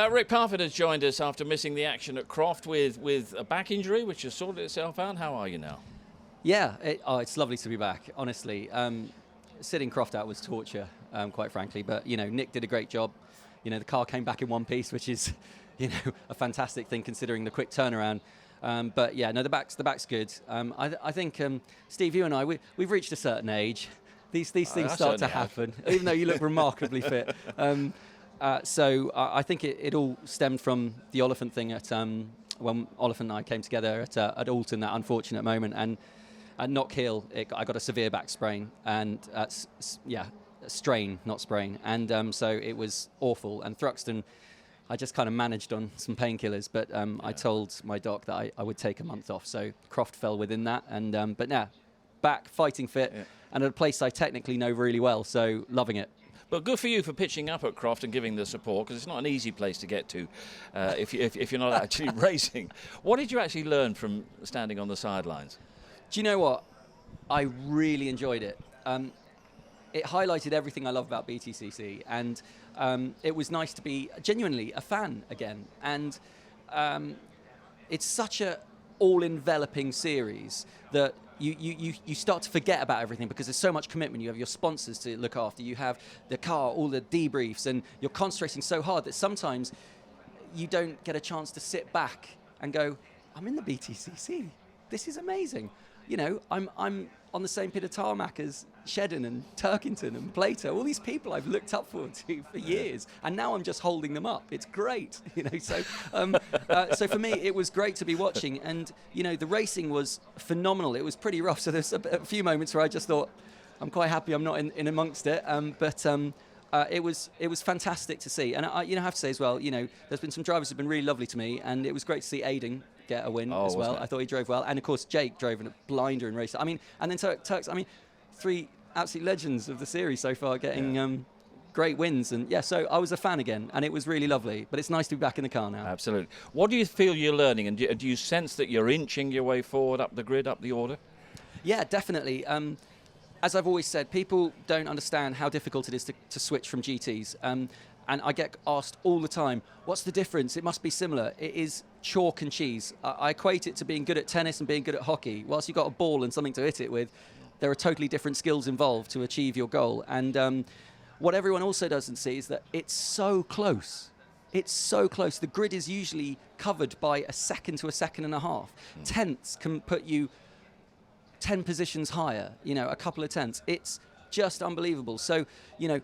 Rick Parfitt has joined us after missing the action at Croft with a back injury, which has sorted itself out. How are you now? Yeah, it's lovely to be back, honestly. Sitting Croft out was torture, quite frankly, but, Nick did a great job. The car came back in one piece, which is, a fantastic thing considering the quick turnaround. But yeah, no, the back's good. I think, Steve, you and I, we've reached a certain age. These things start to happen, even though you look remarkably fit. So I think it all stemmed from the Oliphant thing at when Oliphant and I came together at Alton, that unfortunate moment, and at Knock Hill I got a severe back sprain and strain, not sprain, and so it was awful. And Thruxton, I just kind of managed on some painkillers, but I told my doc that I would take a month off. So Croft fell within that, and but now back fighting fit, and at a place I technically know really well, so loving it. But good for you for pitching up at Croft and giving the support, because it's not an easy place to get to if you're not actually racing. What did you actually learn from standing on the sidelines? Do you know what? I really enjoyed it. It highlighted everything I love about BTCC, and it was nice to be genuinely a fan again. And it's such a all-enveloping series that you start to forget about everything because there's so much commitment. You have your sponsors to look after, you have the car, all the debriefs, and you're concentrating so hard that sometimes you don't get a chance to sit back and go, I'm in the BTCC. This is amazing. I'm on the same pit of tarmac as Shedden and Turkington and Plato, all these people I've looked up for years, and now I'm just holding them up. It's great, So, so for me, it was great to be watching, and the racing was phenomenal. It was pretty rough, so there's a few moments where I just thought, I'm quite happy I'm not in amongst it, but it was fantastic to see. And I have to say as well, there's been some drivers who've been really lovely to me, and it was great to see Aiden get a win as well. I thought he drove well, and of course Jake drove in a blinder in race. And then Turks. Three absolute legends of the series so far getting great wins, and so I was a fan again, and it was really lovely. But it's nice to be back in the car now. Absolutely. What do you feel you're learning, and do you sense that you're inching your way forward up the grid, up the order? Yeah, definitely. As I've always said, people don't understand how difficult it is to switch from GTs. And I get asked all the time, what's the difference? It must be similar. It is chalk and cheese. I equate it to being good at tennis and being good at hockey. Whilst you've got a ball and something to hit it with, there are totally different skills involved to achieve your goal. And what everyone also doesn't see is that it's so close. It's so close. The grid is usually covered by a second to a second and a half. Tenths can put you 10 positions higher, a couple of tenths. It's just unbelievable. So,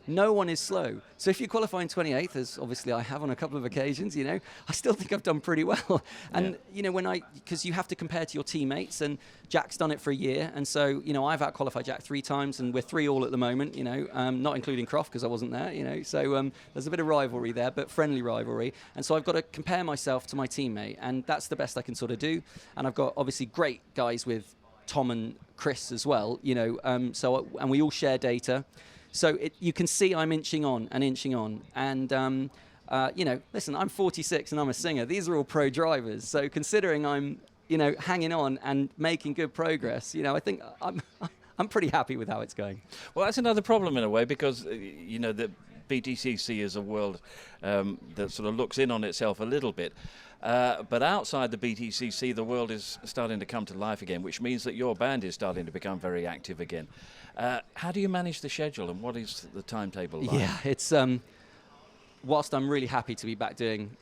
no one is slow. So if you qualify in 28th, as obviously I have on a couple of occasions, I still think I've done pretty well. And, because you have to compare to your teammates, and Jack's done it for a year. And so, I've out-qualified Jack 3 times, and we're 3 all at the moment, not including Croft because I wasn't there, So there's a bit of rivalry there, but friendly rivalry. And so I've got to compare myself to my teammate, and that's the best I can sort of do. And I've got obviously great guys with Tom and Chris as well, and we all share data. So you can see I'm inching on. And, listen, I'm 46 and I'm a singer. These are all pro drivers. So considering I'm, hanging on and making good progress, I think I'm pretty happy with how it's going. Well, that's another problem in a way, because, the BTCC is a world that sort of looks in on itself a little bit. But outside the BTCC, the world is starting to come to life again, which means that your band is starting to become very active again. How do you manage the schedule, and what is the timetable like? Yeah, it's whilst I'm really happy to be back doing,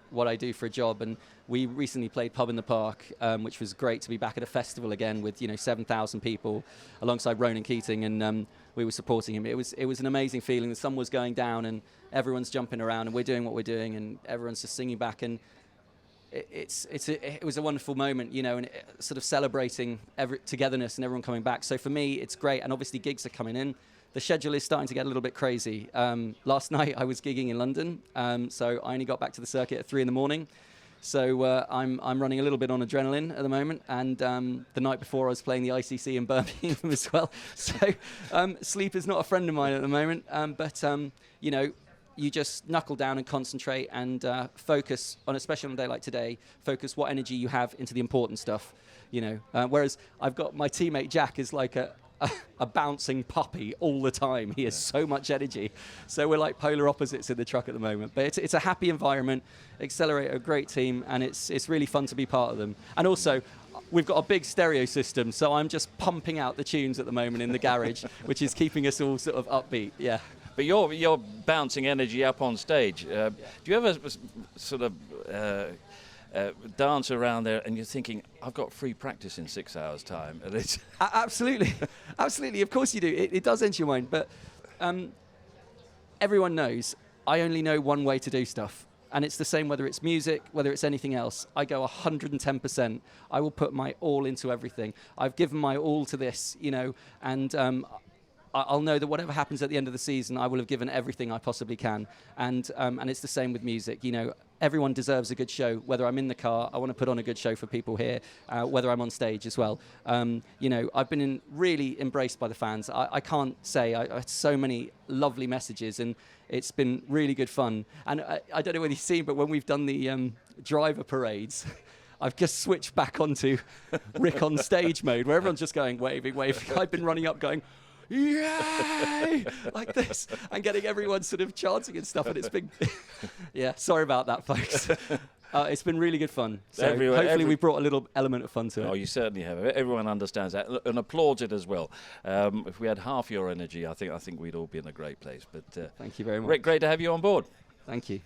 what I do for a job, and we recently played Pub in the Park, which was great to be back at a festival again with 7,000 people alongside Ronan Keating, and we were supporting him. It was an amazing feeling. The sun was going down and everyone's jumping around and we're doing what we're doing and everyone's just singing back, and it was a wonderful moment, and sort of celebrating togetherness and everyone coming back. So for me, it's great, and obviously gigs are coming in. The schedule is starting to get a little bit crazy. Last night I was gigging in London, so I only got back to the circuit at 3 a.m. So I'm running a little bit on adrenaline at the moment, and the night before I was playing the ICC in Birmingham as well. So sleep is not a friend of mine at the moment, but you just knuckle down and concentrate and focus on, especially on a day like today, focus what energy you have into the important stuff. Whereas I've got my teammate Jack is like a bouncing puppy all the time. He has so much energy. So we're like polar opposites in the truck at the moment. But it's a happy environment. Accelerator, a great team, and it's really fun to be part of them. And also, we've got a big stereo system, so I'm just pumping out the tunes at the moment in the garage, which is keeping us all sort of upbeat. Yeah. But you're bouncing energy up on stage. Do you ever sort of dance around there and you're thinking, I've got free practice in 6 hours' time? And it's Absolutely. Absolutely. Of course you do. It does enter your mind. But everyone knows I only know one way to do stuff. And it's the same whether it's music, whether it's anything else. I go 110%. I will put my all into everything. I've given my all to this, and I'll know that whatever happens at the end of the season, I will have given everything I possibly can. And it's the same with music. Everyone deserves a good show. Whether I'm in the car, I want to put on a good show for people here. Whether I'm on stage as well. I've been really embraced by the fans. I can't say I had so many lovely messages, and it's been really good fun. And I don't know whether you've seen, but when we've done the driver parades, I've just switched back onto Rick on stage mode, where everyone's just going waving. I've been running up going, yay, like this, and getting everyone sort of chanting and stuff, and it's been yeah, sorry about that, folks. It's been really good fun, so hopefully we brought a little element of fun to it. Oh, you certainly have. Everyone understands that and applauds it as well. If we had half your energy, I think we'd all be in a great place. But thank you very much, Rick, great to have you on board. Thank you.